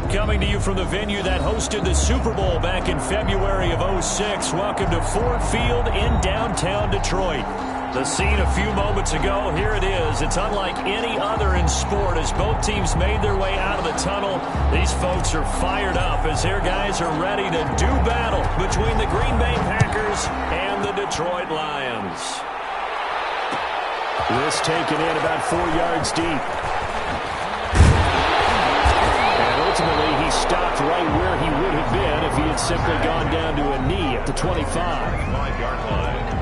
Coming to you from the venue that hosted the Super Bowl back in February of '06. Welcome to Ford Field in downtown Detroit. The scene a few moments ago, here it is. It's unlike any other in sport as both teams made their way out of the tunnel. These folks are fired up as their guys are ready to do battle between the Green Bay Packers and the Detroit Lions. This taken in about 4 yards deep. And ultimately, he stopped right where he would have been if he had simply gone down to a knee at the 25. 5-yard line.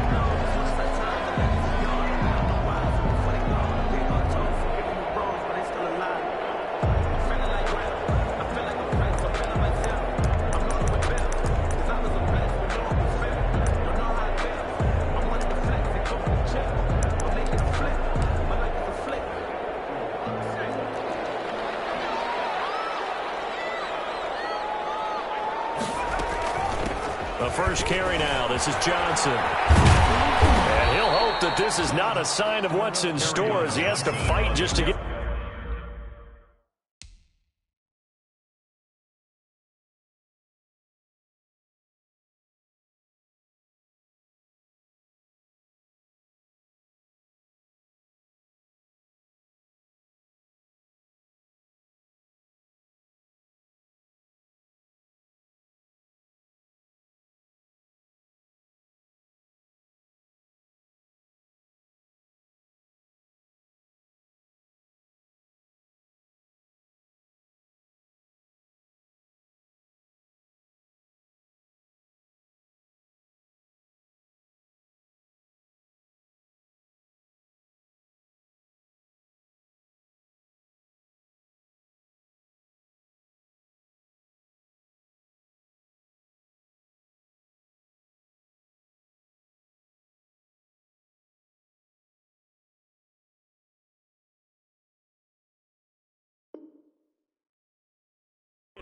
The first carry now. This is Johnson. And he'll hope that this is not a sign of what's in store as he has to fight just to get...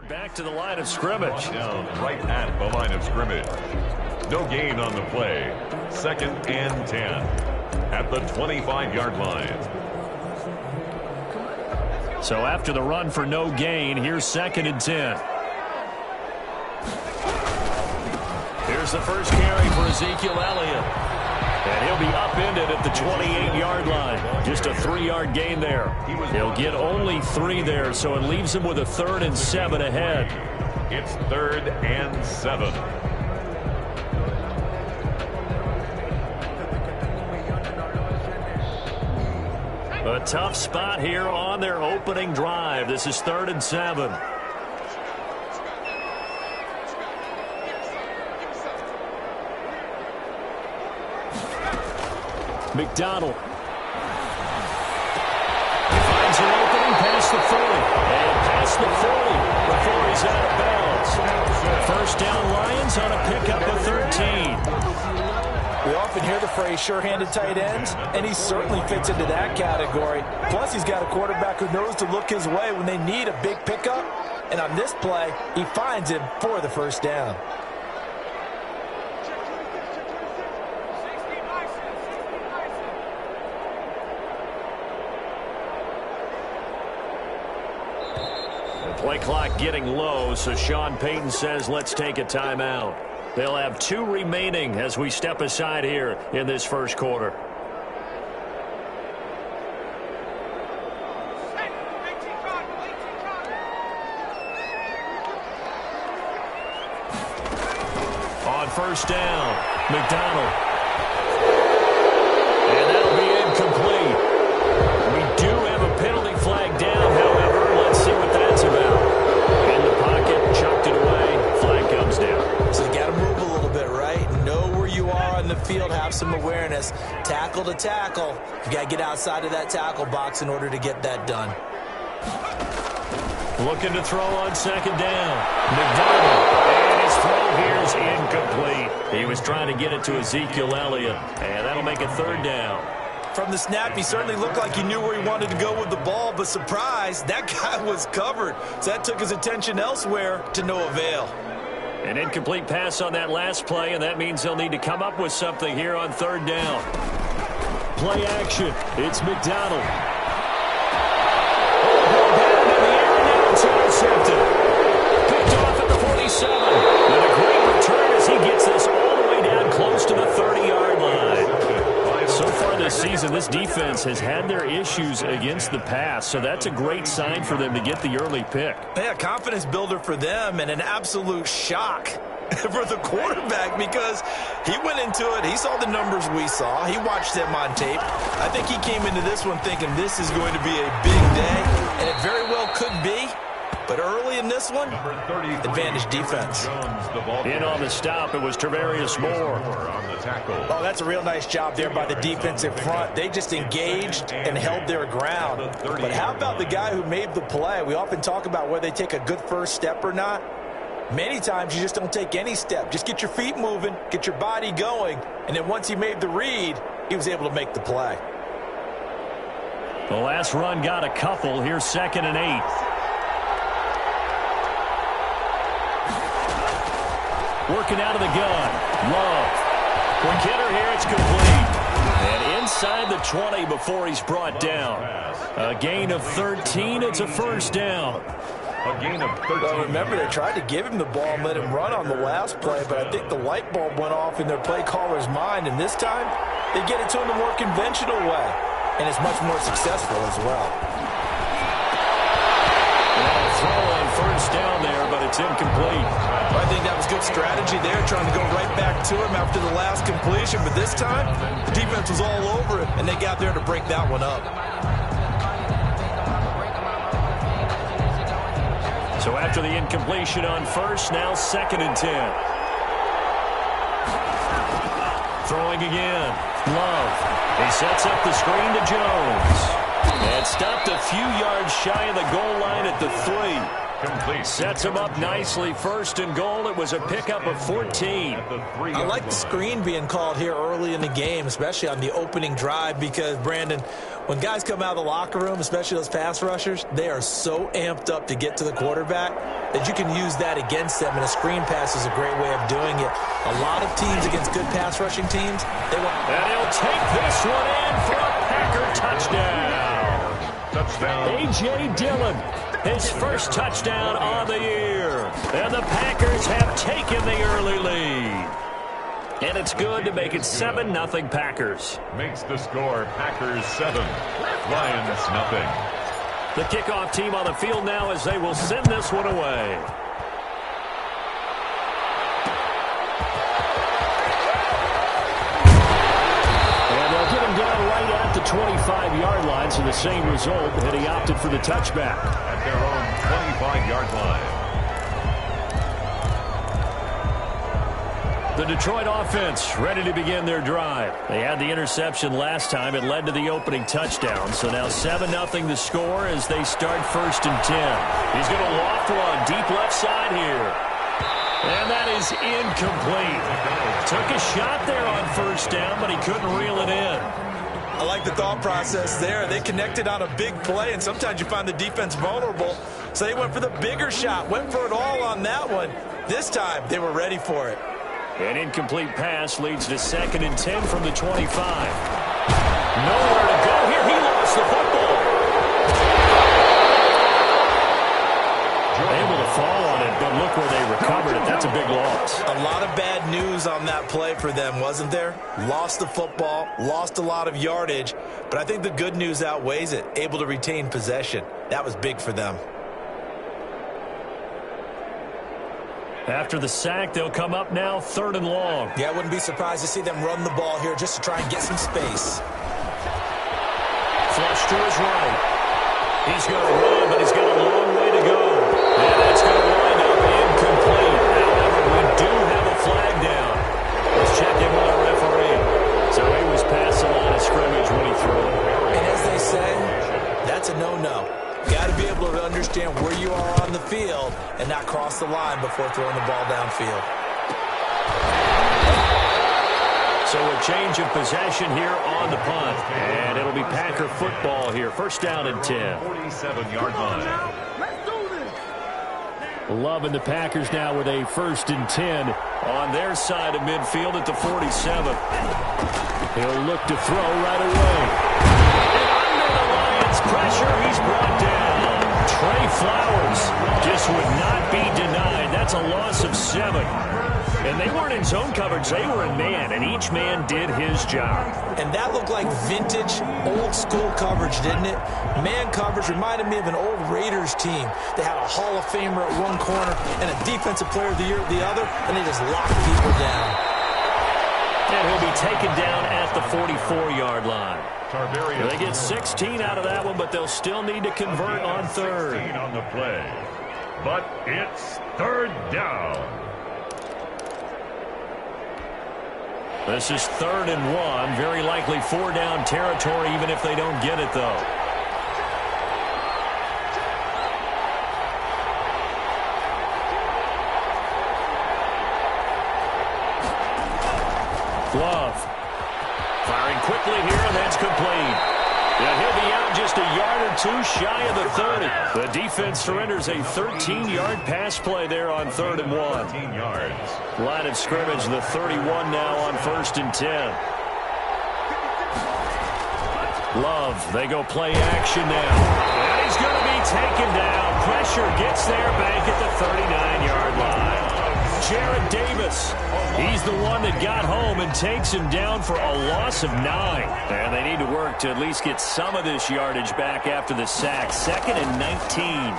Back to the line of scrimmage. Down right at the line of scrimmage. No gain on the play. 2nd and 10 at the 25-yard line. So after the run for no gain, here's 2nd and 10. Here's the first carry for Ezekiel Elliott. And he'll be upended at the 28-yard line. Just a 3-yard gain there. He'll get only 3 there, so it leaves him with a 3rd and 7 ahead. It's 3rd and 7. A tough spot here on their opening drive. This is 3rd and 7. McDonald. He finds an opening past the 40. And past the 40 before he's out of bounds. First down Lions on a pickup of 13. We often hear the phrase sure-handed tight ends, and he certainly fits into that category. Plus, he's got a quarterback who knows to look his way when they need a big pickup. And on this play, he finds him for the first down. Play clock getting low, so Sean Payton says let's take a timeout. They'll have 2 remaining as we step aside here in this first quarter. On first down, McDonald. And that'll be incomplete. We do have a penalty flag down, however. Let's see what that's about. In the pocket, chucked it away. Flag comes down. So you got to move a little bit, right? Know where you are on the field, have some awareness. Tackle to tackle. You got to get outside of that tackle box in order to get that done. Looking to throw on 2nd down. McDonald. And his throw here is incomplete. He was trying to get it to Ezekiel Elliott. And that'll make it 3rd down. From the snap, he certainly looked like he knew where he wanted to go with the ball, but surprise, that guy was covered. So that took his attention elsewhere to no avail. An incomplete pass on that last play, and that means they'll need to come up with something here on 3rd down. Play action. It's McDonald. Down in the air, now it's intercepted. has had their issues against the pass, so that's a great sign for them to get the early pick. Yeah, confidence builder for them and an absolute shock for the quarterback because he went into it. He saw the numbers we saw. He watched them on tape. I think he came into this one thinking this is going to be a big day, and it very well could be. But early in this one, advantage defense. In on the stop, it was Travarius Moore. Oh, that's a real nice job there by the defensive front. They just engaged and held their ground. But how about the guy who made the play? We often talk about whether they take a good first step or not. Many times you just don't take any step. Just get your feet moving, get your body going, and then once he made the read, he was able to make the play. The last run got a couple. Here's 2nd and 8. Working out of the gun. Love. Quick hitter here. It's complete. And inside the 20 before he's brought down. A gain of 13. It's a first down. A gain of 13. Well, remember, they tried to give him the ball and let him run on the last play, but I think the light bulb went off in their play caller's mind, and this time they get it to him the more conventional way, and it's much more successful as well. And a throw on first down there, but it's incomplete. I think that was good strategy there, trying to go right back to him after the last completion, but this time, the defense was all over it, and they got there to break that one up. So after the incompletion on first, now 2nd and 10. Throwing again. Love. He sets up the screen to Jones. And stopped a few yards shy of the goal line at the 3. Complete. Sets him up nicely. 1st and goal. It was a pickup of 14. I like the screen being called here early in the game, especially on the opening drive, because, Brandon, when guys come out of the locker room, especially those pass rushers, they are so amped up to get to the quarterback that you can use that against them, and a screen pass is a great way of doing it. A lot of teams against good pass rushing teams, they want... And he'll take this one in for a Packer touchdown. A.J. Dillon, his first touchdown on the year. And the Packers have taken the early lead. And it's good to make it 7-0 Packers. Makes the score Packers 7, Lions nothing. The kickoff team on the field now as they will send this one away. And they'll get him down right at the 25-yard line, so the same result, and he opted for the touchback. At their own 25-yard line. The Detroit offense ready to begin their drive. They had the interception last time. It led to the opening touchdown. So now 7-0 the score as they start 1st and 10. He's going to loft one deep left side here. And that is incomplete. Took a shot there on 1st down, but he couldn't reel it in. I like the thought process there. They connected on a big play, and sometimes you find the defense vulnerable. So they went for the bigger shot, went for it all on that one. This time, they were ready for it. An incomplete pass leads to 2nd and 10 from the 25. Nowhere to go here. He lost the football. Able to fall on it, but look where they recovered it. That's a big loss. A lot of bad news on that play for them, wasn't there? Lost the football, lost a lot of yardage, but I think the good news outweighs it. Able to retain possession. That was big for them. After the sack, they'll come up now 3rd and long. Yeah, I wouldn't be surprised to see them run the ball here just to try and get some space. Flush to his right. He's going to run, but he's got a long way to go. And that's going to wind up incomplete. However, we do have a flag down. Let's check in with our referee. So he was past the line of scrimmage when he threw it. And as they say, that's a no-no. Got to be able to understand where you are on the field and not cross the line before throwing the ball downfield. So a change of possession here on the punt. And it'll be Packer football here. 1st down and 10. 47-yard line. Loving the Packers now with a 1st and 10 on their side of midfield at the 47. He'll look to throw right away. Pressure, he's brought down. Trey Flowers just would not be denied. That's a loss of 7. And they weren't in zone coverage. They were in man, and each man did his job. And that looked like vintage, old-school coverage, didn't it? Man coverage reminded me of an old Raiders team. They had a Hall of Famer at one corner and a Defensive Player of the Year at the other, and they just locked people down. And he'll be taken down at the 44-yard line. They get 16 out of that one, but they'll still need to convert on third. 16 on the play, but it's third down. This is 3rd and 1. Very likely 4-down territory, even if they don't get it, though. Love. Firing quickly here, and that's complete. Yeah, he'll be out just a yard or two shy of the 30. The defense surrenders a 13-yard pass play there on 3rd and 1. 13 yards. Line of scrimmage, the 31 now on 1st and 10. Love, they go play action now. And he's going to be taken down. Pressure gets there back at the 39-yard line. Jarrad Davis, he's the one that got home and takes him down for a loss of 9. And they need to work to at least get some of this yardage back after the sack. 2nd and 19.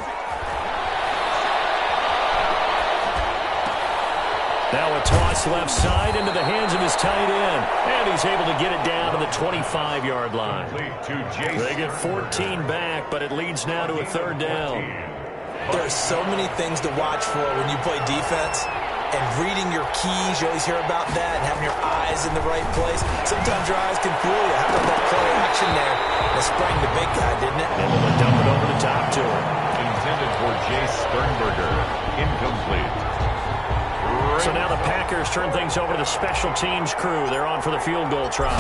Now a toss left side into the hands of his tight end. And he's able to get it down to the 25-yard line. They get 14 back, but it leads now to a 3rd down. There are so many things to watch for when you play defense. And reading your keys, you always hear about that, and having your eyes in the right place. Sometimes your eyes can fool you. How about that play action there? That sprang the big guy, didn't it? Able to dump it over the top to him. Intended for Jace Sternberger. Incomplete. So now the Packers turn things over to the special teams crew. They're on for the field goal try.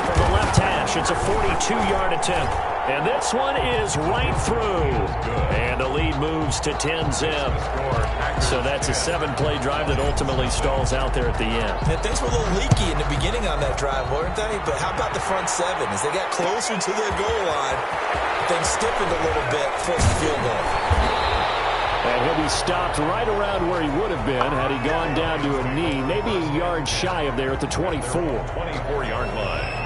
From the left hash, it's a 42-yard attempt. And this one is right through. And the lead moves to 10-zip. So that's a 7-play drive that ultimately stalls out there at the end. And things were a little leaky in the beginning on that drive, weren't they? But how about the front 7? As they got closer to the goal line, things stiffened a little bit, forced the field goal. And he'll be stopped right around where he would have been had he gone down to a knee, maybe a yard shy of there at the 24. 24-yard line.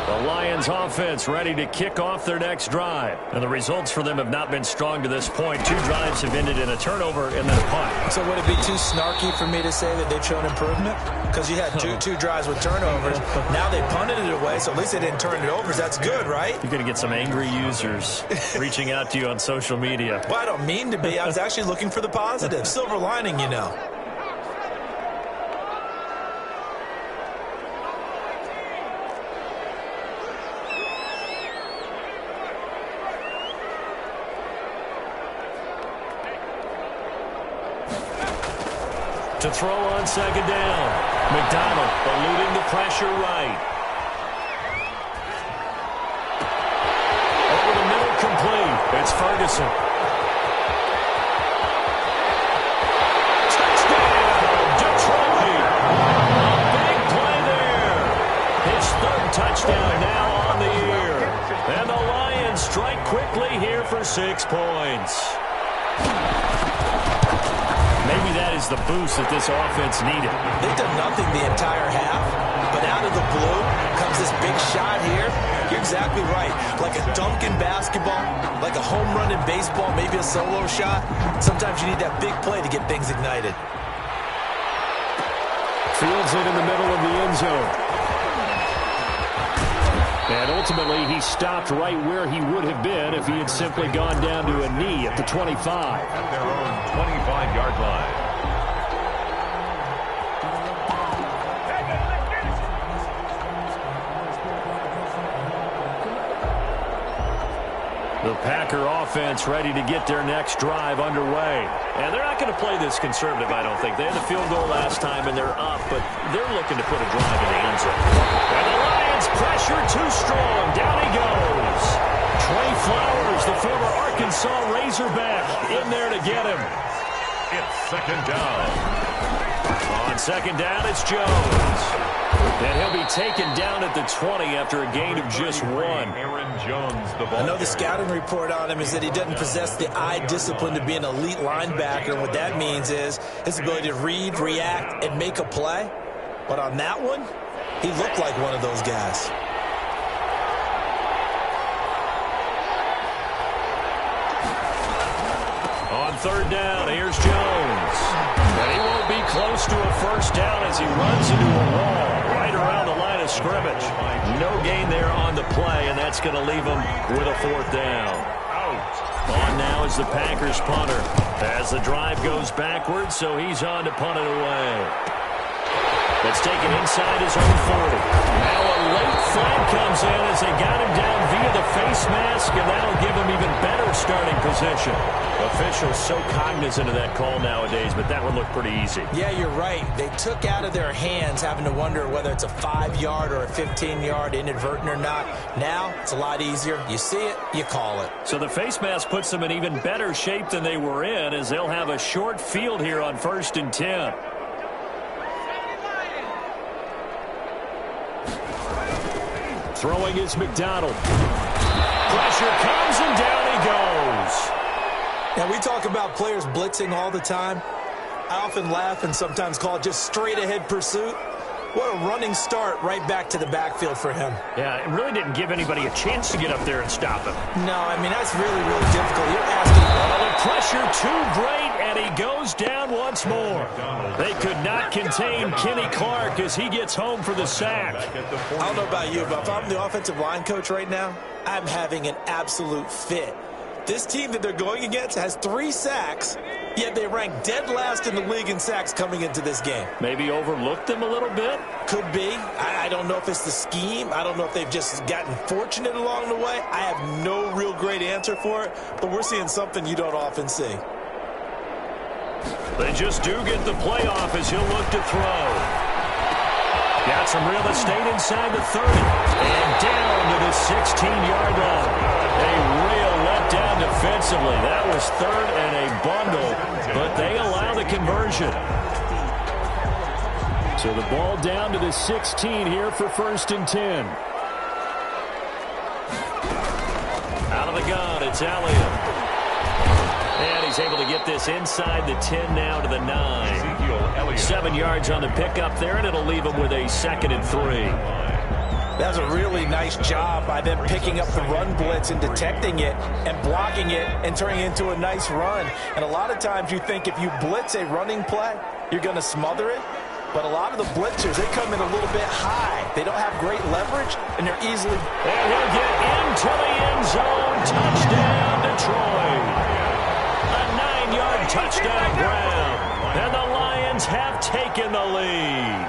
The Lions offense ready to kick off their next drive. And the results for them have not been strong to this point. 2 drives have ended in a turnover and then a punt. So would it be too snarky for me to say that they've shown improvement? Because you had two drives with turnovers. Now they punted it away, so at least they didn't turn it over. That's good, right? You're going to get some angry users reaching out to you on social media. Well, I don't mean to be. I was actually looking for the positive. Silver lining, you know. To throw on 2nd down. McDonald eluding the pressure right. Over the middle, complete. It's Ferguson. Touchdown, Detroit. A big play there. His 3rd touchdown now on the year. And the Lions strike quickly here for 6 points. Maybe that is the boost that this offense needed. They've done nothing the entire half, but out of the blue comes this big shot here. You're exactly right. Like a dunk in basketball, like a home run in baseball, maybe a solo shot. Sometimes you need that big play to get things ignited. Fields it in the middle of the end zone. And ultimately, he stopped right where he would have been if he had simply gone down to a knee at the 25. At their own 25-yard line. The Packer offense ready to get their next drive underway. And they're not going to play this conservative, I don't think. They had the field goal last time, and they're up, but they're looking to put a drive in the end zone. And the Lions pressure too strong. Down he goes. Trey Flowers, the former Arkansas Razorback, in there to get him. It's 2nd down. On 2nd down, it's Jones. And he'll be taken down at the 20 after a gain of just 1. I know the scouting report on him is that he doesn't possess the eye discipline to be an elite linebacker. What that means is his ability to read, react, and make a play. But on that one, he looked like one of those guys. On third down, here's Jones. And he won't be close to a first down as he runs into a wall right around the line of scrimmage. No gain there on the play, and that's going to leave him with a fourth down. On now is the Packers punter as the drive goes backwards, so he's on to punt it away. It's taken inside his own 40. Now a late flag comes in as they got him down via the face mask, and that'll give him even better starting position. Officials so cognizant of that call nowadays, but that one looked pretty easy. Yeah, you're right. They took out of their hands having to wonder whether it's a 5-yard or a 15-yard inadvertent or not. Now it's a lot easier. You see it, you call it. So the face mask puts them in even better shape than they were in as they'll have a short field here on 1st and 10. Throwing is McDonald. Pressure comes and down he goes. Now, we talk about players blitzing all the time. I often laugh and sometimes call it just straight-ahead pursuit. What a running start right back to the backfield for him. Yeah, it really didn't give anybody a chance to get up there and stop him. No, I mean, that's really, really difficult. You're asking. Oh, the pressure too great, and he goes down once more. They could not contain Kenny Clark as he gets home for the sack. I don't know about you, but if I'm the offensive line coach right now, I'm having an absolute fit. This team that they're going against has 3 sacks, yet they rank dead last in the league in sacks coming into this game. Maybe overlooked them a little bit? Could be. I don't know if it's the scheme. I don't know if they've just gotten fortunate along the way. I have no real great answer for it, but we're seeing something you don't often see. They just do get the playoff as he'll look to throw. Got some real estate inside the 30. And down to the 16-yard line. A real letdown defensively. That was 3rd and a bundle, but they allow the conversion. So the ball down to the 16 here for 1st and 10. Out of the gun, it's Elliott. And he's able to get this inside the 10 now to the 9. 7 yards on the pickup there, and it'll leave him with a 2nd and 3. That was a really nice job by them picking up the run blitz and detecting it and blocking it and turning it into a nice run. And a lot of times you think if you blitz a running play, you're going to smother it. But a lot of the blitzers, they come in a little bit high. They don't have great leverage, and they're easily... And he'll get into the end zone. Touchdown, Detroit. A 9-yard touchdown ground. And the Lions have taken the lead.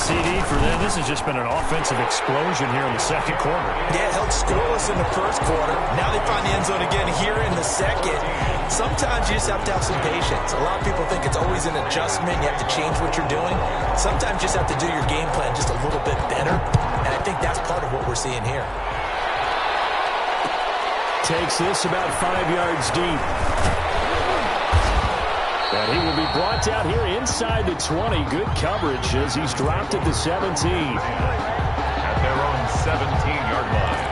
CD for them. This has just been an offensive explosion here in the 2nd quarter. Yeah, held scoreless in the 1st quarter. Now they find the end zone again here in the 2nd. Sometimes you just have to have some patience. A lot of people think it's always an adjustment. You have to change what you're doing. Sometimes you just have to do your game plan just a little bit better. And I think that's part of what we're seeing here. Takes this about 5 yards deep. And he will be brought down here inside the 20. Good coverage as he's dropped at the 17. At their own 17-yard line.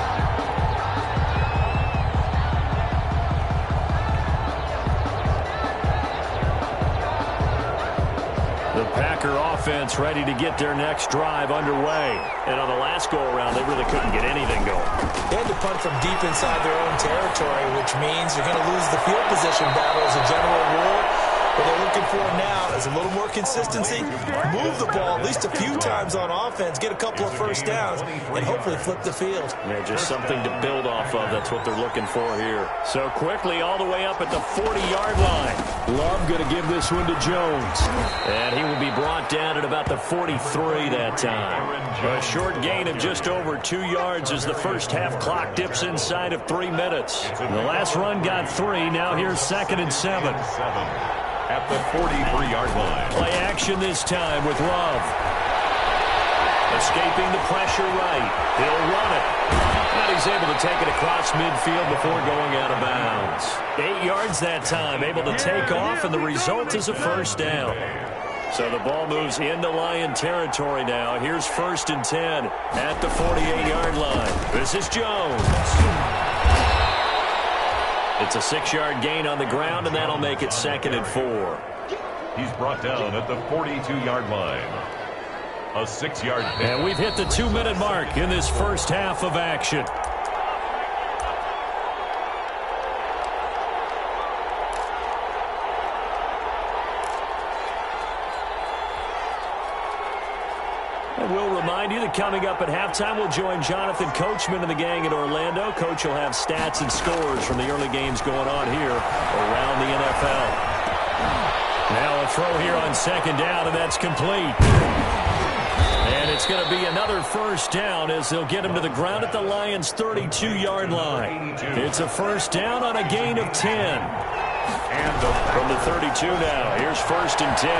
The Packer offense ready to get their next drive underway. And on the last go-around, they really couldn't get anything going. They had to punt from deep inside their own territory, which means you're going to lose the field position battle as a general rule. What they're looking for now is a little more consistency, move the ball at least a few times on offense, get a couple of first downs, and hopefully flip the field. Yeah, just something to build off of. That's what they're looking for here. So quickly all the way up at the 40-yard line. Love going to give this one to Jones. And he will be brought down at about the 43 that time. A short gain of just over 2 yards as the first half clock dips inside of 3 minutes. The last run got 3. Now here's 2nd and 7. At the 43-yard line. Play action this time with Love. Escaping the pressure right. He'll run it. And he's able to take it across midfield before going out of bounds. 8 yards that time. Able to take off, and the result is a first down. So the ball moves into Lion territory now. Here's 1st and 10 at the 48-yard line. This is Jones. It's a 6-yard gain on the ground, and that'll make it 2nd and 4. He's brought down at the 42-yard line. A 6-yard pick. And we've hit the 2-minute mark in this first half of action. And we'll remind you that coming up at halftime, we'll join Jonathan Coachman and the gang in Orlando. Coach will have stats and scores from the early games going on here around the NFL. Now a throw here on 2nd down, and that's complete. And it's going to be another 1st down as they'll get him to the ground at the Lions' 32-yard line. It's a 1st down on a gain of 10. And from the 32 now, here's 1st and 10.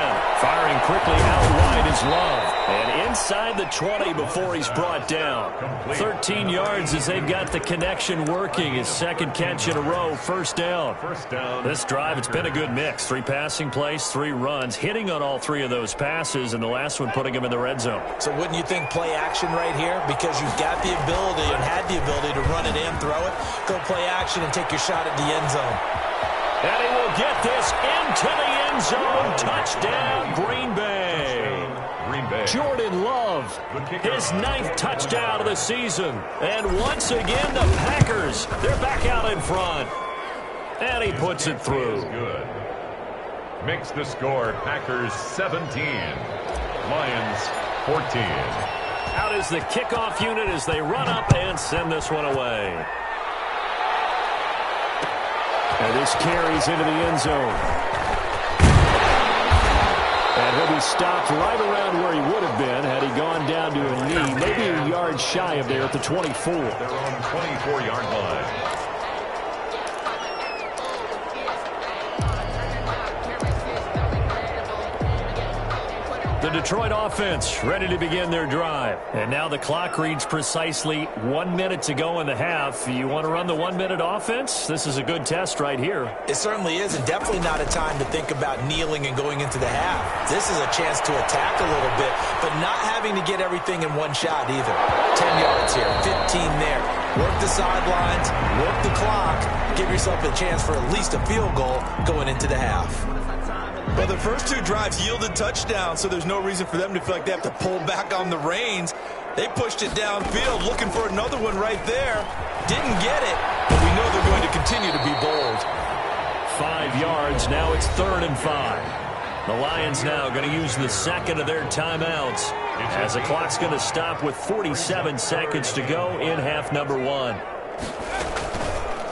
Firing quickly out wide is Love. And inside the 20 before he's brought down. 13 yards as they've got the connection working. His 2nd catch in a row, 1st down. This drive, it's been a good mix. 3 passing plays, 3 runs, hitting on all 3 of those passes, and the last one putting him in the red zone. So wouldn't you think play action right here? Because you've got the ability and had the ability to run it and throw it. Go play action and take your shot at the end zone. And he will get this into the end zone. Touchdown, Green Bay. Jordan Love, his 9th touchdown of the season. And once again, the Packers, they're back out in front. And he puts it through. Good. Makes the score Packers 17, Lions 14. Out is the kickoff unit as they run up and send this one away. And this carries into the end zone. And he'll be stopped right around where he would have been had he gone down to a knee, maybe a yard shy of there at the 24. They're on 24-yard line. The Detroit offense ready to begin their drive. And now the clock reads precisely 1 minute to go in the half. You want to run the 1-minute offense? This is a good test right here. It certainly is, and definitely not a time to think about kneeling and going into the half. This is a chance to attack a little bit, but not having to get everything in one shot either. 10 yards here, 15 there. Work the sidelines, work the clock, give yourself a chance for at least a field goal going into the half. Well, the first 2 drives yielded touchdowns, so there's no reason for them to feel like they have to pull back on the reins. They pushed it downfield, looking for another one right there. Didn't get it, but we know they're going to continue to be bold. 5 yards, now it's 3rd and 5. The Lions now going to use the 2nd of their timeouts as the clock's going to stop with 47 seconds to go in half number 1.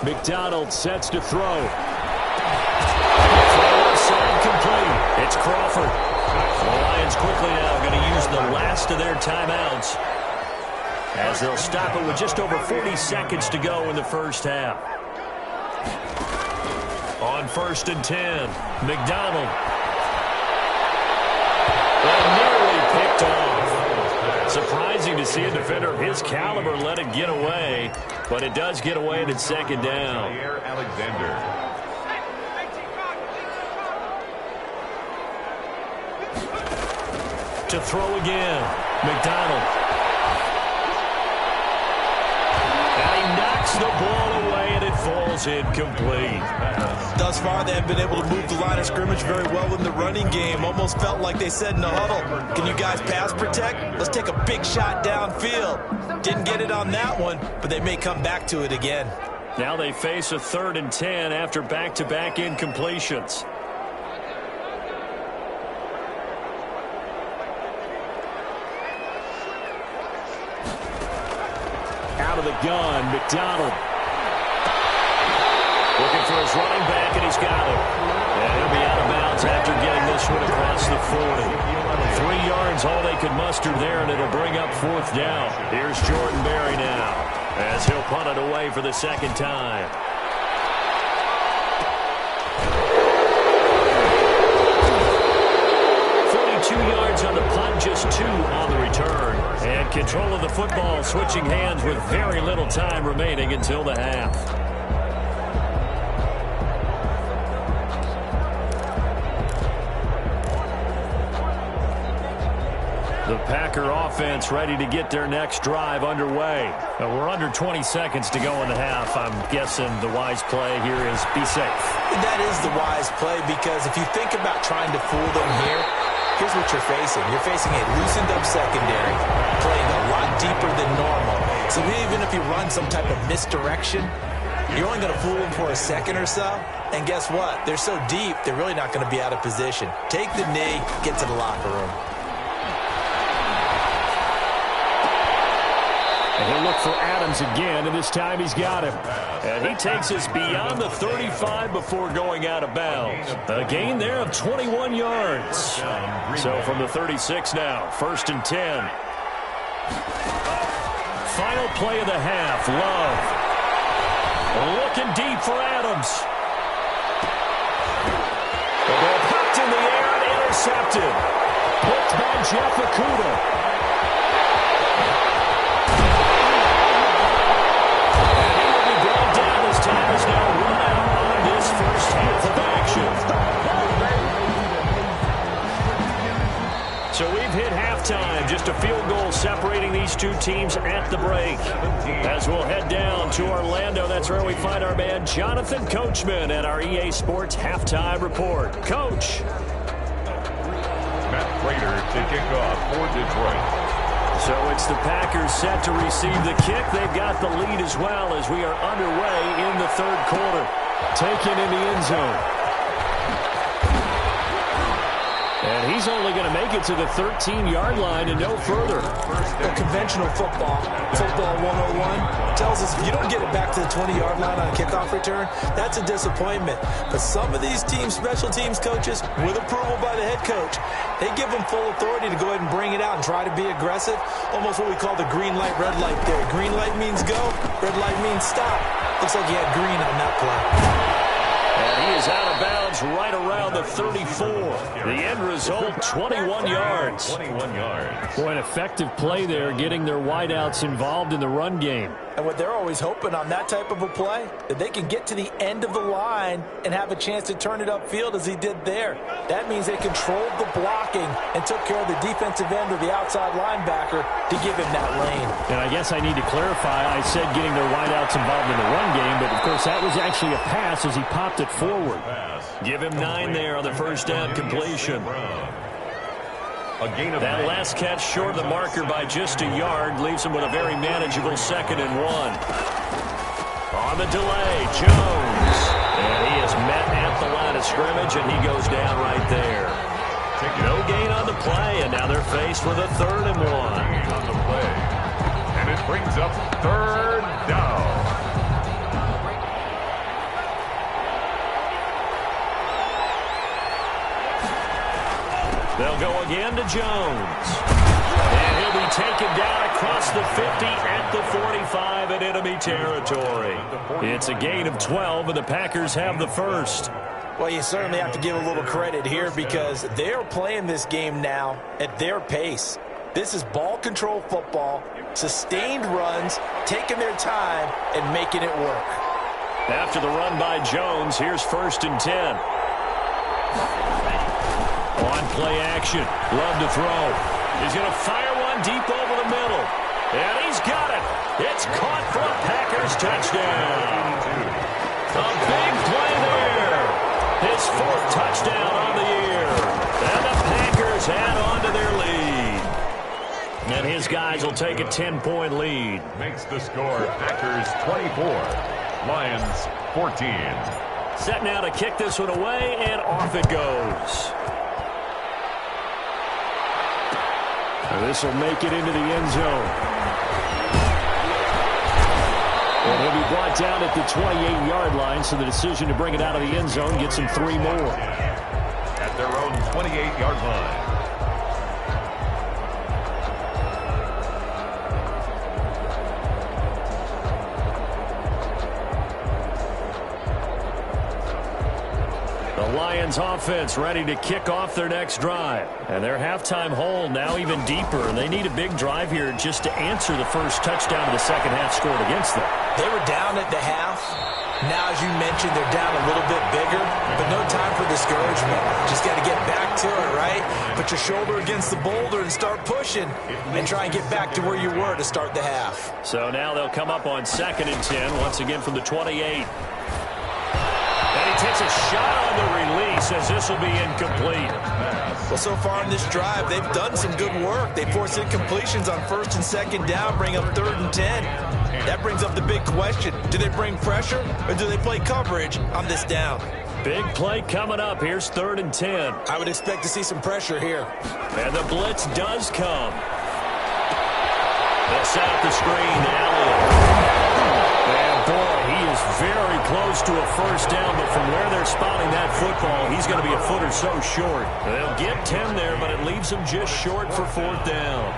McDonald sets to throw. Complete. It's Crawford. The Lions quickly now going to use the last of their timeouts as they'll stop it with just over 40 seconds to go in the first half. On 1st and 10, McDonald. And nearly picked off. Surprising to see a defender of his caliber let it get away, but it does get away and it's 2nd down. Alexander. To throw again, McDonald. And he knocks the ball away, and it falls incomplete. Thus far, they have been able to move the line of scrimmage very well in the running game. Almost felt like they said in the huddle, can you guys pass protect? Let's take a big shot downfield. Didn't get it on that one, but they may come back to it again. Now they face a 3rd and 10 after back-to-back incompletions. Out of the gun, McDonald. Looking for his running back, and he's got it. And he'll be out of bounds after getting this one across the 40. 3 yards, all they could muster there, and it'll bring up 4th down. Here's Jordan Berry now, as he'll punt it away for the 2nd time. Yards on the punt, just 2 on the return. And control of the football, switching hands with very little time remaining until the half. The Packer offense ready to get their next drive underway. We're under 20 seconds to go in the half. I'm guessing the wise play here is be safe. That is the wise play, because if you think about trying to fool them here, here's what you're facing. You're facing a loosened up secondary, playing a lot deeper than normal. So even if you run some type of misdirection, you're only going to fool them for a second or so. And guess what? They're so deep, they're really not going to be out of position. Take the knee, get to the locker room. And he'll look for Adams again, and this time he's got him. And he takes us beyond the 35 before going out of bounds. A gain there of 21 yards. So from the 36 now, 1st and 10. Final play of the half, Love. Looking deep for Adams. The ball popped in the air and intercepted. Picked by Jeff Okudah. Time is now run out on this first half of action. So we've hit halftime. Just a field goal separating these two teams at the break. As we'll head down to Orlando, that's where we find our man Jonathan Coachman at our EA Sports Halftime Report. Coach. Matt Prater to kick off for Detroit. So it's the Packers set to receive the kick. They've got the lead as well as we are underway in the 3rd quarter. Taken in the end zone. And he's only going to make it to the 13-yard line and no further. The conventional football 101, tells us if you don't get it back to the 20-yard line on a kickoff return, that's a disappointment. But some of these teams, special teams coaches, with approval by the head coach, they give them full authority to go ahead and bring it out and try to be aggressive. Almost what we call the green light, red light there. Green light means go, red light means stop. Looks like he had green on that play. And he is out of bounds right around the 34. The end result, 21 yards. 21 yards. Boy, an effective play there, getting their wideouts involved in the run game. And what they're always hoping on that type of a play, that they can get to the end of the line and have a chance to turn it upfield as he did there. That means they controlled the blocking and took care of the defensive end or the outside linebacker to give him that lane. And I guess I need to clarify, I said getting their wideouts involved in the run game, but of course that was actually a pass as he popped it forward. Give him 9 there on the first down completion. That last catch short of the marker by just a yard leaves him with a very manageable 2nd and 1. On the delay, Jones. And he is met at the line of scrimmage, and he goes down right there. No gain on the play, and now they're faced with a 3rd and 1. On the play. And it brings up 3rd down. They'll go again to Jones. And he'll be taken down across the 50 at the 45 in enemy territory. It's a gain of 12, and the Packers have the first. Well, you certainly have to give a little credit here because they're playing this game now at their pace. This is ball control football, sustained runs, taking their time, and making it work. After the run by Jones, here's 1st and 10. On play action, Love to throw. He's going to fire one deep over the middle. And he's got it. It's caught for a Packers touchdown. A big play there. His 4th touchdown on the year. And the Packers add on to their lead. And his guys will take a 10-point lead. Makes the score Packers 24, Lions 14. Set now to kick this one away, and off it goes. This will make it into the end zone. And he'll be brought down at the 28-yard line, so the decision to bring it out of the end zone gets him 3 more. At their own 28-yard line. The Lions offense ready to kick off their next drive. And their halftime hole now even deeper. And they need a big drive here just to answer the first touchdown of the second half scored against them. They were down at the half. Now, as you mentioned, they're down a little bit bigger, but no time for discouragement. Just got to get back to it, right? Put your shoulder against the boulder and start pushing and try and get back to where you were to start the half. So now they'll come up on 2nd and 10, once again from the 28. And he takes a shot on the release as this will be incomplete. Well, so far in this drive, they've done some good work. They force incompletions on 1st and 2nd down, bring up 3rd and 10. That brings up the big question. Do they bring pressure or do they play coverage on this down? Big play coming up. Here's 3rd and 10. I would expect to see some pressure here. And the blitz does come. They'll set up the screen to Elliott. And boy, he is very close to a first down, but from where they're spotting that football, he's going to be a foot or so short. They'll get 10 there, but it leaves them just short for 4th down.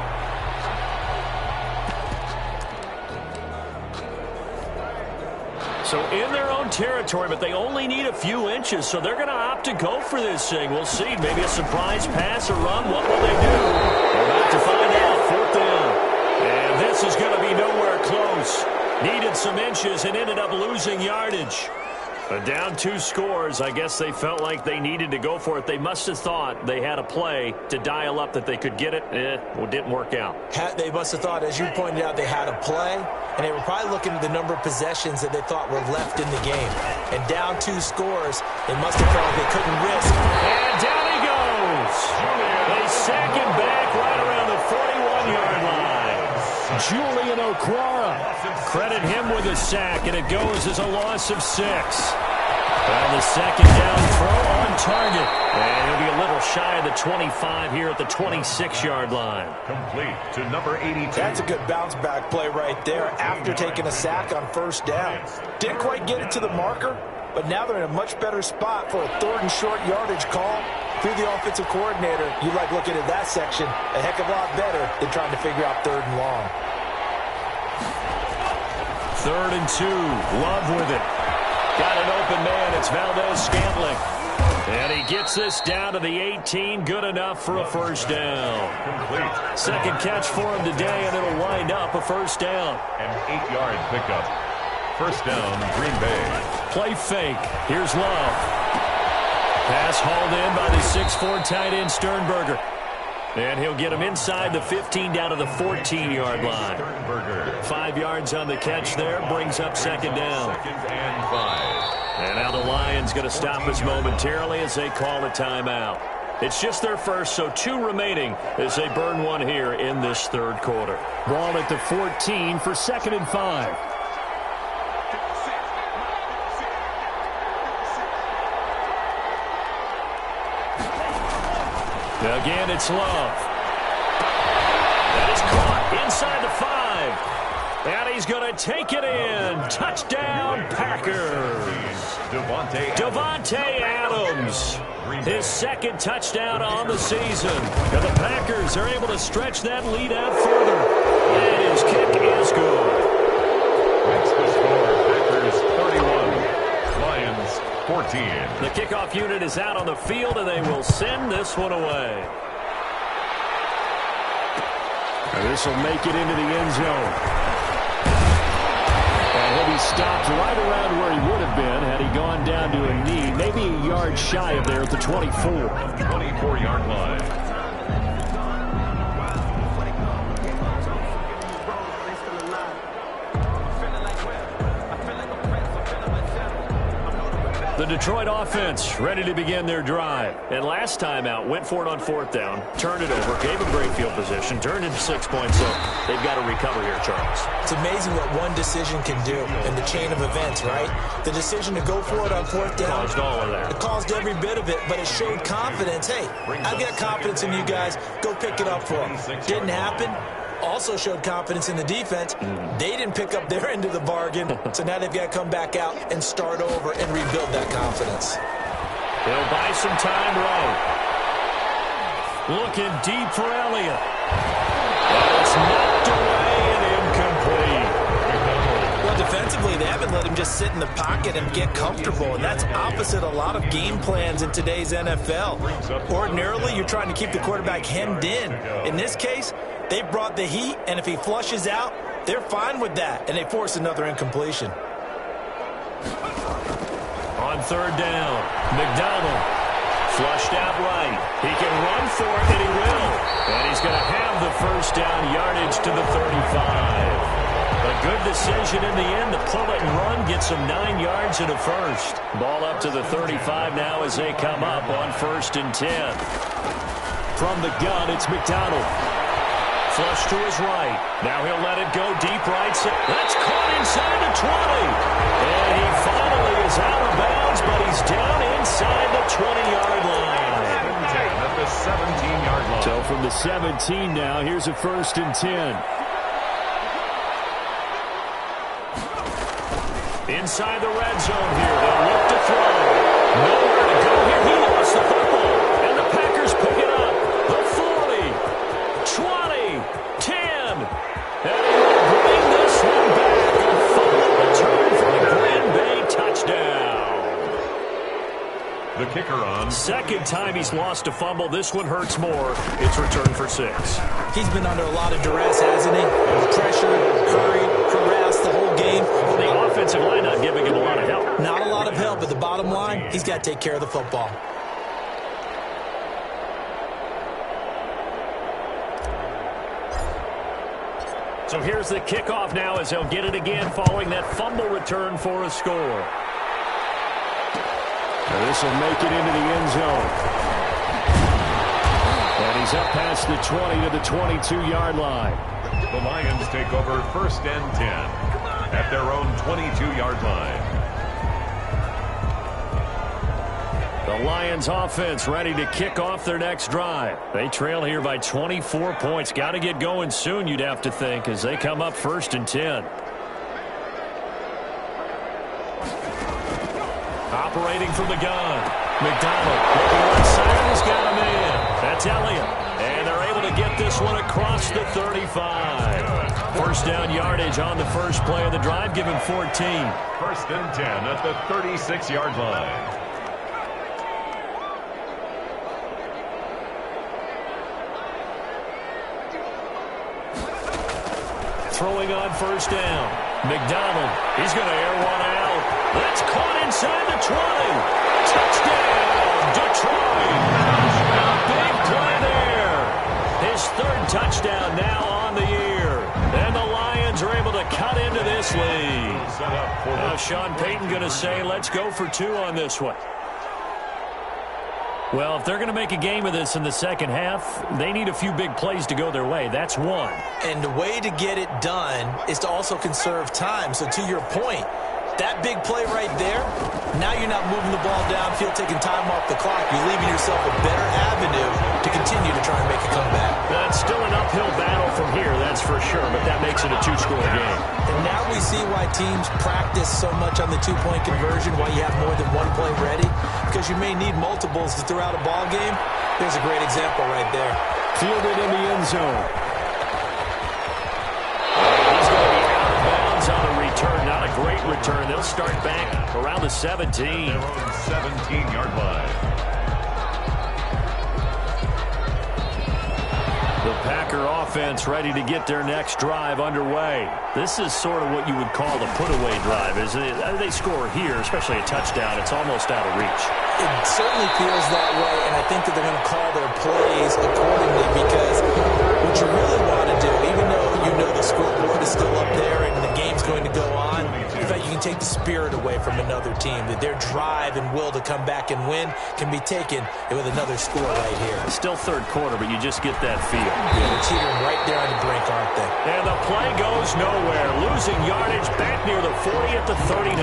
So in their own territory, but they only need a few inches, so they're going to opt to go for this thing. We'll see. Maybe a surprise pass or run. What will they do? We're about to find out. 4th down. And this is going to be nowhere close. Needed some inches and ended up losing yardage. But down 2 scores, I guess they felt like they needed to go for it. They must have thought they had a play to dial up that they could get it. Well, it didn't work out. They must have thought, as you pointed out, they had a play, and they were probably looking at the number of possessions that they thought were left in the game. And down 2 scores, they must have felt like they couldn't risk. And down he goes. They sack him back right around the 41-yard line. Julian Okwara. Credit him with a sack, and it goes as a loss of 6. Well, the second down throw on target. And he'll be a little shy of the 25 here at the 26-yard line. Complete to number 82. That's a good bounce-back play right there after taking a sack on 1st down. Didn't quite get it to the marker, but now they're in a much better spot for a 3rd and short yardage call. Through the offensive coordinator, you like looking at that section a heck of a lot better than trying to figure out 3rd and long. 3rd and 2. Love with it. Got an open man. It's Valdez-Scantling. And he gets this down to the 18. Good enough for a first down. Complete. Second catch for him today, and it'll wind up a first down. An 8-yard pickup. First down, Green Bay. Play fake. Here's Love. Pass hauled in by the 6'4" tight end Sternberger. And he'll get him inside the 15 down to the 14-yard line. 5 yards on the catch there. Brings up 2nd down. 2nd and 5. And now the Lions going to stop us momentarily as they call a timeout. It's just their first, so 2 remaining as they burn one here in this 3rd quarter. Ball at the 14 for 2nd and 5. Again, it's Love. That is caught inside the 5. And he's going to take it in. Touchdown, Packers. Devontae Adams. His 2nd touchdown on the season. And the Packers are able to stretch that lead out further. And his kick is good. Makes the score Packers 31. Lions 14. The kickoff unit is out on the field, and they will send this one away. And this will make it into the end zone. And he'll be stopped right around where he would have been had he gone down to a knee, maybe a yard shy of there at the 24. 24-yard line. The Detroit offense ready to begin their drive. And last time out, went for it on 4th down, turned it over, gave them great field position, turned into 6 points. So they've got to recover here, Charles. It's amazing what one decision can do in the chain of events, right? The decision to go for it on 4th down. Caused all of that. It caused every bit of it, but it showed confidence. Hey, I've got confidence in you guys. Go pick it up for them. Didn't happen. Also showed confidence in the defense. They didn't pick up their end of the bargain, so now they've got to come back out and start over and rebuild that confidence. They'll buy some time right. Looking deep for Elliott. It's knocked away and incomplete. Well, defensively, they haven't let him just sit in the pocket and get comfortable, and that's opposite a lot of game plans in today's NFL. Ordinarily, you're trying to keep the quarterback hemmed in. In this case, they brought the heat, and if he flushes out, they're fine with that, and they force another incompletion. On third down, McDonald flushed out right. He can run for it, and he will. And he's going to have the first down yardage to the 35. A good decision in the end to pull it and run, get some 9 yards and a first. Ball up to the 35 now as they come up on 1st and 10. From the gun, it's McDonald. Flush to his right. Now he'll let it go deep right. That's caught inside the 20. And he finally is out of bounds, but he's down inside the 20-yard line. At the 17-yard line. So from the 17 now, here's a 1st and 10. Inside the red zone here. They'll look to throw. Nowhere to go here. He lost the football. And the Packers pick it up. The 40, 20, 10. And he will bring this one back. A fumble return for a Green Bay touchdown. The kicker on. Second time he's lost a fumble. This one hurts more. It's returned for 6. He's been under a lot of duress, hasn't he? Pressure, hurried, harassed the whole game. Well, the offensive line not giving him a lot of help. Not a lot of help, but the bottom line, he's got to take care of the football. So here's the kickoff now as he'll get it again following that fumble return for a score. Now this will make it into the end zone. And he's up past the 20 to the 22-yard line. The Lions take over 1st and 10 at their own 22-yard line. The Lions offense ready to kick off their next drive. They trail here by 24 points. Got to get going soon, you'd have to think, as they come up 1st and 10. Operating from the gun. McDonald looking right side. He's got a man. That's Elliott. And they're able to get this one across the 35. 1st down yardage on the first play of the drive. Give him 14. 1st and 10 at the 36-yard line. Throwing on 1st down. McDonald. He's going to air one out. That's caught inside the 20. Touchdown, Detroit. A big play there. His 3rd touchdown now on the year. And the Lions are able to cut into this lead. Now Sean Payton going to say, let's go for 2 on this one. Well, if they're going to make a game of this in the second half, they need a few big plays to go their way. That's one. And the way to get it done is to also conserve time. So to your point, that big play right there, now you're not moving the ball downfield, taking time off the clock. You're leaving yourself a better avenue to continue to try and make a comeback. That's still an uphill battle from here, that's for sure, but that makes it a 2-score game. And now we see why teams practice so much on the 2-point conversion, why you have more than one play ready, because you may need multiples to throw out a ball game. There's a great example right there. Fielded in the end zone. He's going to be out of bounds on a return. Not a great return. They'll start back around the 17. Their own 17-yard line. The Packer offense ready to get their next drive underway. This is sort of what you would call a put-away drive. As they score here, especially a touchdown, it's almost out of reach. It certainly feels that way, and I think that they're going to call their plays accordingly, because what you really want to do, even though you know the scoreboard is still up there and the game's going to go on, in fact, you can take the spirit away from another team, that their drive and will to come back and win can be taken with another score right here. Still 3rd quarter, but you just get that feel. Yeah, they're teetering right there on the brink, aren't they? And the play goes nowhere. Losing yardage back near the 40 at the 39.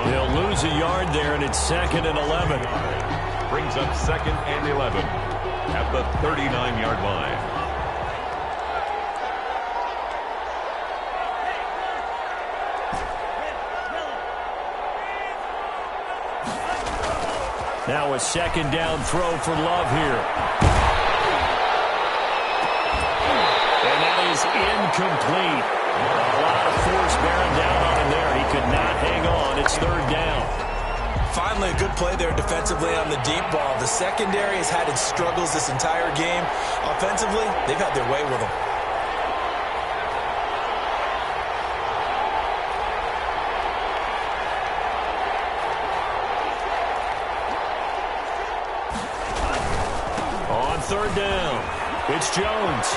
They'll lose a yard there, and it's 2nd and 11. Brings up 2nd and 11 at the 39-yard line. Now a 2nd down throw for Love here. And that is incomplete. A lot of force bearing down on him there. He could not hang on. It's third down. Finally, a good play there defensively on the deep ball. The secondary has had its struggles this entire game. Offensively, they've had their way with them. On third down, it's Jones.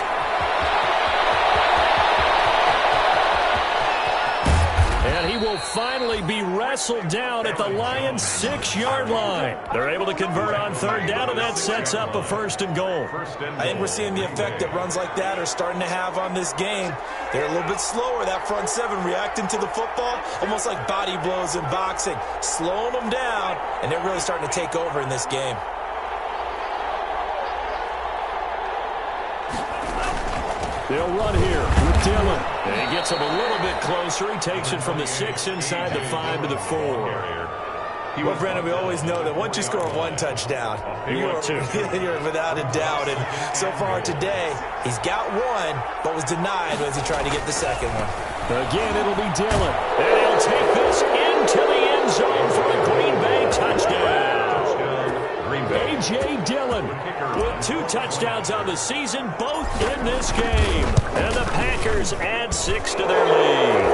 And he will finally be wrestled down at the Lions' 6-yard line. They're able to convert on third down, and that sets up a first and goal. I think we're seeing the effect that runs like that are starting to have on this game. They're a little bit slower, that front seven, reacting to the football, almost like body blows in boxing, slowing them down, and they're really starting to take over in this game. They'll run here with Dillon. And he gets him a little bit closer. He takes it from the 6 inside the 5 to the 4. Well, Brendan, we always know that once you score one touchdown, you're without a doubt. And so far today, he's got one, but was denied as he tried to get the second one. Again, it'll be Dillon. And he'll take this into the end zone for a Green Bay touchdown. A.J. Dillon with 2 touchdowns on the season, both in this game. And the Packers add 6 to their lead.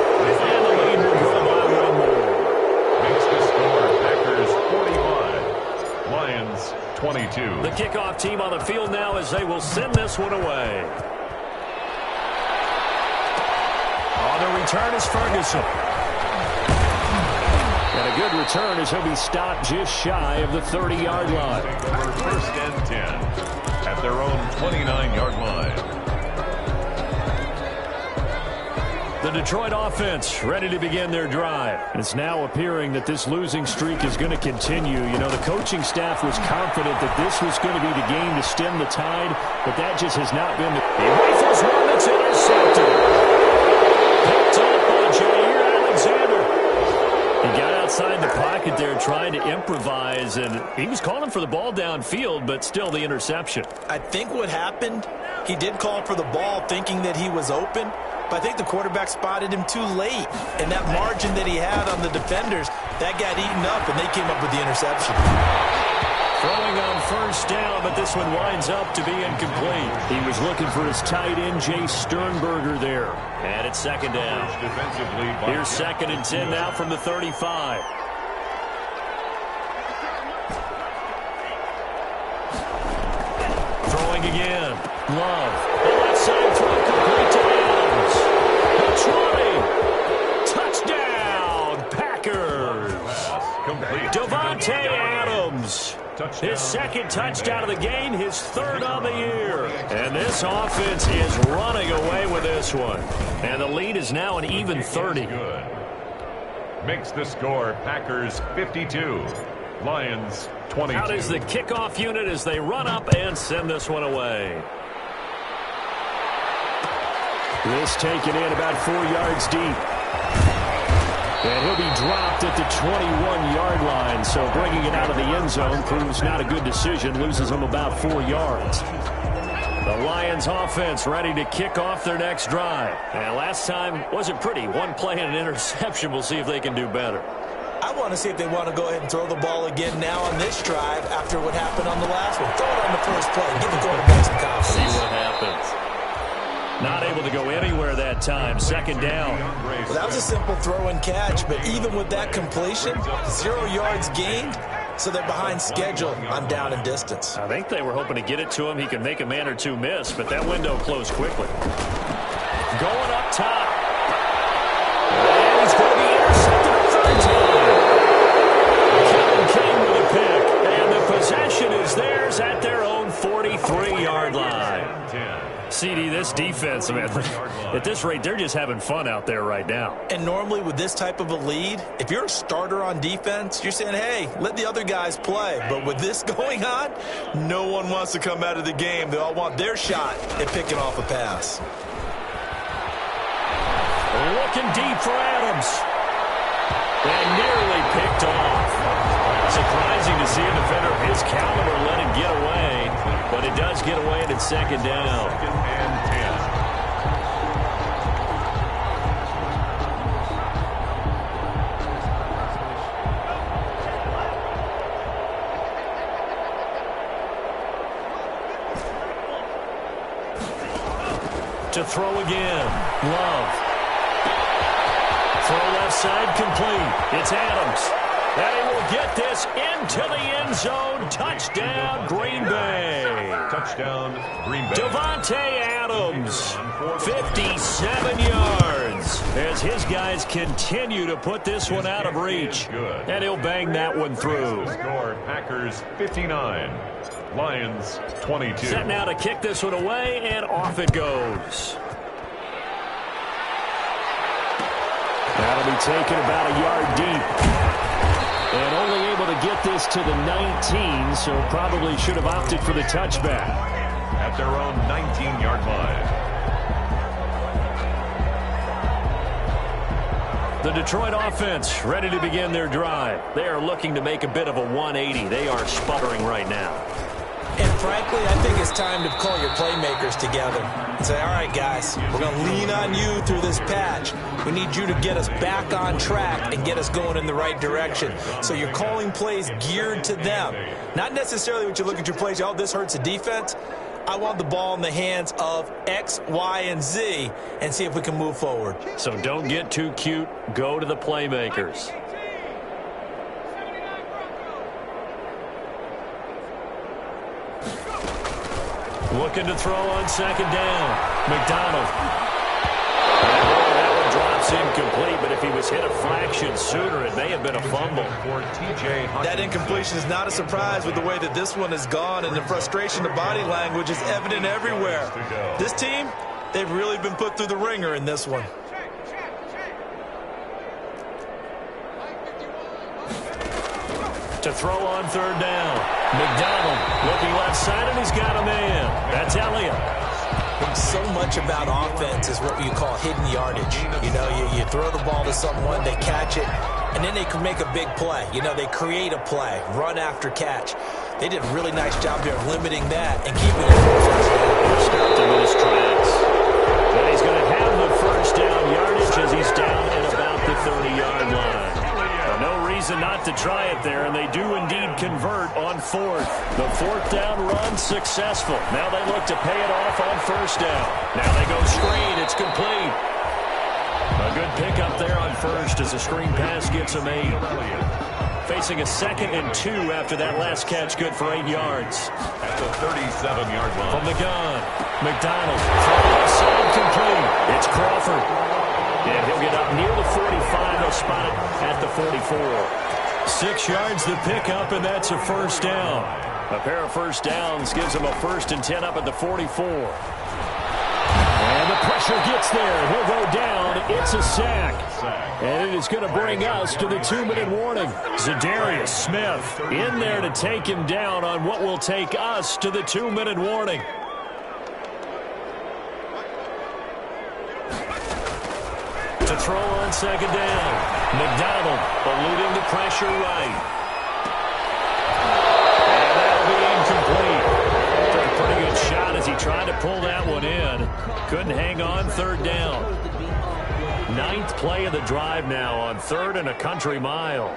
And the lead will grow by 1 more. Makes the score Packers 45, Lions 22. The kickoff team on the field now as they will send this one away. On the return is Ferguson. And a good return as he'll be stopped just shy of the 30-yard line. First and 10 at their own 29-yard line. The Detroit offense ready to begin their drive. It's now appearing that this losing streak is going to continue. You know, the coaching staff was confident that this was going to be the game to stem the tide, but that just has not been the... He rifles one that's intercepted. Picked up by Jair Alexander. He got outside the pocket there trying to improvise, and he was calling for the ball downfield, but still the interception. I think what happened, he did call for the ball thinking that he was open, but I think the quarterback spotted him too late. And that margin that he had on the defenders, that got eaten up, and they came up with the interception. Throwing on first down, but this one winds up to be incomplete. He was looking for his tight end, Jay Sternberger there. And it's second down. Here's second and 10 now from the 35. Throwing again. Love. The left side throw complete to Adams. The 20. Touchdown, Packers. Devontae Adams. His second touchdown of the game, his third on the year. And this offense is running away with this one. And the lead is now an even 30. Good. Makes the score Packers 52, Lions 22. Out is the kickoff unit as they run up and send this one away. This taken in about 4 yards deep. And he'll be dropped at the 21-yard line, so bringing it out of the end zone proves not a good decision, loses him about 4 yards. The Lions offense ready to kick off their next drive. And last time wasn't pretty. One play and an interception. We'll see if they can do better. I want to see if they want to go ahead and throw the ball again now on this drive after what happened on the last one. Throw it on the first play. Give the quarterback some confidence. See what happens. Not able to go anywhere that time. Second down. Well, that was a simple throw and catch, but even with that completion, 0 yards gained, so they're behind schedule on down and distance. I think they were hoping to get it to him. He can make a man or two miss, but that window closed quickly. Going up top. And he's going to be intercepted a third time. Kevin King with a pick, and the possession is theirs at their own 43-yard line. CD, this defense, man, at this rate, they're just having fun out there right now. And normally with this type of a lead, if you're a starter on defense, you're saying, hey, let the other guys play. But with this going on, no one wants to come out of the game. They all want their shot at picking off a pass. Looking deep for Adams. And nearly picked off. Surprising to see a defender of his caliber let him get away. But it does get away, and it's second down. Second and 10. To throw again. Love. Throw left side complete. It's Adams. And he will get this into the end zone. Touchdown, Green Bay. Touchdown, Green Bay. Davante Adams, 57 yards, as his guys continue to put this one out of reach. And he'll bang that one through. Score, Packers 59, Lions 22. Set now to kick this one away, and off it goes. That'll be taken about a yard deep. And only able to get this to the 19, so probably should have opted for the touchback. At their own 19-yard line. The Detroit offense ready to begin their drive. They are looking to make a bit of a 180. They are sputtering right now. And frankly, I think it's time to call your playmakers together and say, all right, guys, we're going to lean on you through this patch. We need you to get us back on track and get us going in the right direction. So you're calling plays geared to them. Not necessarily when you look at your plays, oh, this hurts the defense. I want the ball in the hands of X, Y, and Z and see if we can move forward. So don't get too cute. Go to the playmakers. Looking to throw on second down. McDonald. That one drops incomplete, but if he was hit a fraction sooner, it may have been a fumble. That incompletion is not a surprise with the way that this one has gone, and the frustration, the body language is evident everywhere. This team, they've really been put through the ringer in this one. To throw on third down. McDonald looking left side, and he's got a man. That's Elliott. So much about offense is what you call hidden yardage. You know, you throw the ball to someone, they catch it, and then they can make a big play. You know, they create a play, run after catch. They did a really nice job here of limiting that and keeping it for first down. Stopped him in his tracks. And he's going to have the first down yardage as he's down at about the 30-yard line. No reason not to try it there, and they do indeed convert on fourth. The fourth down run successful. Now they look to pay it off on first down. Now they go screen. It's complete. A good pickup there on first as a screen pass gets him 8. Facing a 2nd and 2 after that last catch, good for 8 yards. At the 37-yard line. From the gun, McDonald. Throw side complete. It's Crawford. And he'll get up near the 45. They'll spot it at the 44. 6 yards the pickup, and that's a first down. A pair of first downs gives him a 1st and 10 up at the 44. And the pressure gets there. He'll go down. It's a sack. And it is going to bring us to the 2-minute warning. Zadarius Smith in there to take him down on what will take us to the 2-minute warning. To throw on second down. McDonald eluding the pressure right. And that'll be incomplete. Took a pretty good shot as he tried to pull that one in. Couldn't hang on third down. 9th play of the drive now on 3rd and a country mile.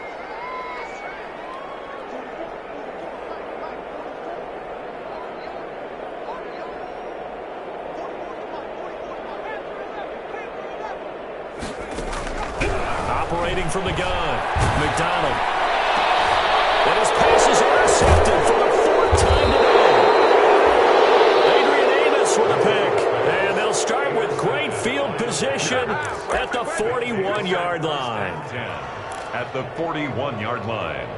Operating from the gun, McDonald. And his pass is intercepted for the 4th time today. Adrian Amos with a pick. And they'll start with great field position at the 41-yard line. At the 41-yard line.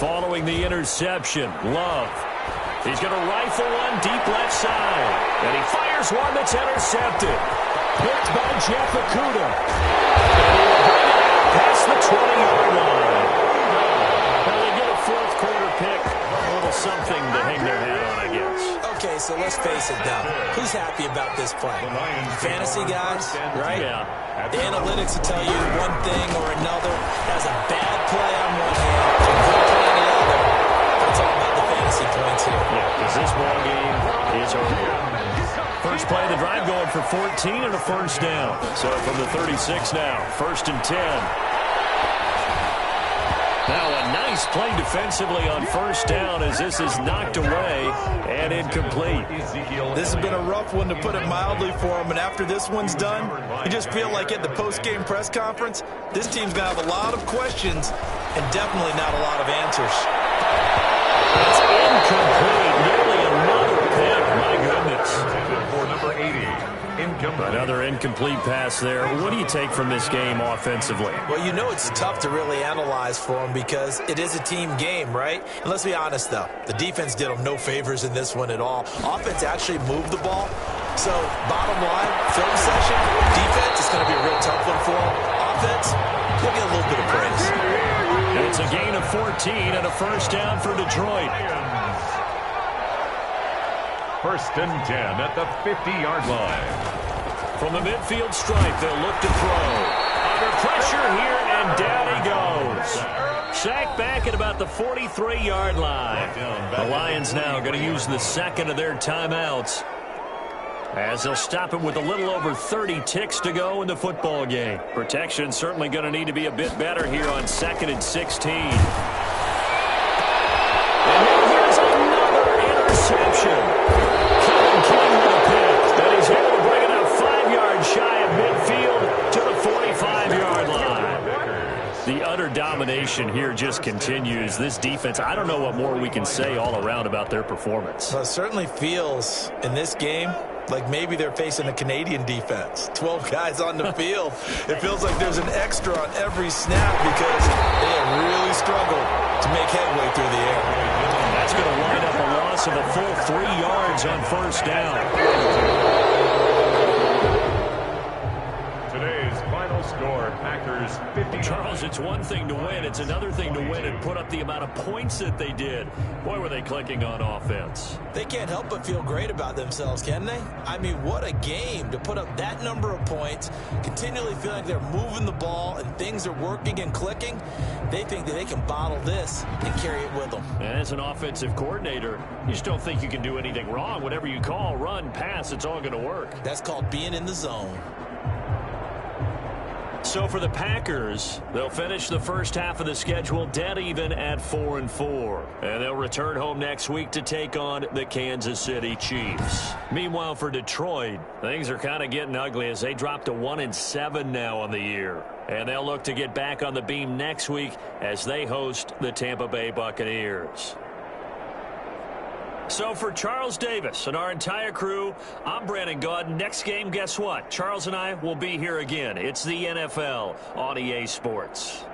Following the interception, Love. He's going to rifle one deep left side. And he fires one that's intercepted. Picked by Jeff Okudah. And he will bring it out past the 20-yard line. Well, they get a 4th quarter pick. A little something to hang their hat on, I guess. Okay, so let's face it now. Who's happy about this play? Fantasy guys, right? Yeah. The analytics will tell you one thing or another. Has a bad play on one hand, a good play on the other. That's all about the fantasy points here. Yeah, because this ball game is over. First play of the drive going for 14 and a first down. So from the 36 now, 1st and 10. Now a nice play defensively on first down as this is knocked away and incomplete. This has been a rough one, to put it mildly, for him. And after this one's done, you just feel like at the post-game press conference, this team's going to have a lot of questions and definitely not a lot of answers. It's incomplete. Nearly another pick. My goodness. For number 80. Another incomplete pass there. What do you take from this game offensively? Well, you know it's tough to really analyze for them because it is a team game, right? And let's be honest, though. The defense did them no favors in this one at all. Offense actually moved the ball. So, bottom line, film session, defense is going to be a real tough one for them. Offense, give me a little bit of praise. It's a gain of 14 and a first down for Detroit. First and 10 at the 50-yard line. From the midfield stripe, they'll look to throw. Under pressure here, and down he goes. Sacked back at about the 43-yard line. The Lions now going to use the second of their timeouts, as they'll stop it with a little over 30 ticks to go in the football game. Protection certainly going to need to be a bit better here on 2nd and 16. And now here's another interception. King with a pick, and he's able to bring it up 5 yards shy of midfield to the 45-yard line. The utter domination here just continues. This defense, I don't know what more we can say all around about their performance. Well, it certainly feels in this game like maybe they're facing a Canadian defense. 12 guys on the field. It feels like there's an extra on every snap because they have really struggled to make headway through the air. That's going to wind up a loss of a full 3 yards on first down. Today's final score, Packers 50. Charles, it's one thing to win. It's another thing to win and put up the amount of points that they did. Boy, were they clicking on offense. They can't help but feel great about themselves, can they? I mean, what a game to put up that number of points, continually feel like they're moving the ball and things are working and clicking. They think that they can bottle this and carry it with them. And as an offensive coordinator, you just don't think you can do anything wrong. Whatever you call, run, pass, it's all going to work. That's called being in the zone. So for the Packers, they'll finish the first half of the schedule dead even at 4-4. And they'll return home next week to take on the Kansas City Chiefs. Meanwhile, for Detroit, things are kind of getting ugly as they drop to 1-7 now on the year. And they'll look to get back on the beam next week as they host the Tampa Bay Buccaneers. So for Charles Davis and our entire crew, I'm Brandon Gaud. Next game, guess what? Charles and I will be here again. It's the NFL on EA Sports.